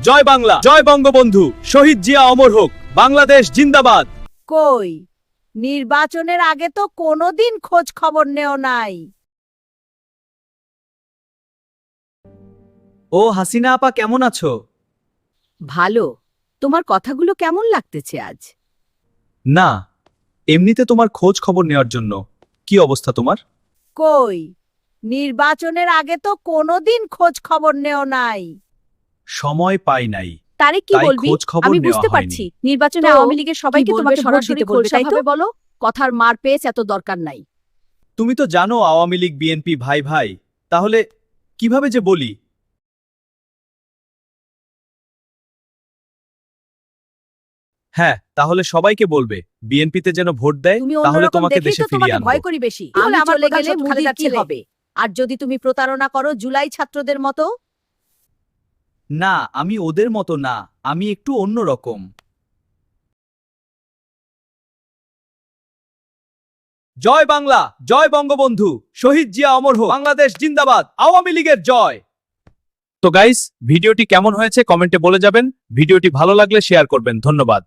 জয় বাংলা, জয় বঙ্গবন্ধু, শহীদ জিয়া অমর হোক, বাংলাদেশ জিন্দাবাদ। কই নির্বাচনের আগে তো কোনোদিন খোঁজ খবর নেও নাই। ও হাসিনা আপা, কেমন আছো? ভালো। তোমার কথাগুলো কেমন লাগতেছে আজ? না, এমনিতে তোমার খোঁজ খবর নেওয়ার জন্য। কি অবস্থা তোমার? কই নির্বাচনের আগে তো কোনোদিন খোঁজ খবর নেও নাই। সময় পাই নাই, তারে কি তাই বলবি? খোঁজ খবর আমি নেওয়া বুঝতে হয়নি। পারছি নির্বাচনে তো আওয়ামী লীগের সবাইকে কি বলবে? তোমাকে ভোট সরাসরি দিতে বলবে, বলবে, তাই তাই তো? তো? বলো, কথার মার পেয়েছ, এত দরকার নাই। তুমি তো জানো আওয়ামী লীগ বিএনপি ভাই ভাই, তাহলে কিভাবে যে বলি? হ্যাঁ, তাহলে সবাইকে বলবে বিএনপিতে যেন ভোট দেয়, তুমি তাহলে অন্যরকম তোমাকে দেখেই দেশে তো ফিরিয়ে তোমাকে আনবো। ভয় করি বেশি। আমি আমি চলে চলে গেলে গেলে মুদির মুদির কি ছেলে। হবে? আর যদি তুমি প্রতারণা করো জুলাই ছাত্রদের মতো? না, আমি ওদের মতো না, আমি একটু অন্যরকম। জয় বাংলা, জয় বঙ্গবন্ধু, শহীদ জিয়া অমর হোক, বাংলাদেশ জিন্দাবাদ, আওয়ামী লীগের জয়। তো গাইস, ভিডিওটি কেমন হয়েছে কমেন্টে বলে যাবেন। ভিডিওটি ভালো লাগলে শেয়ার করবেন। ধন্যবাদ।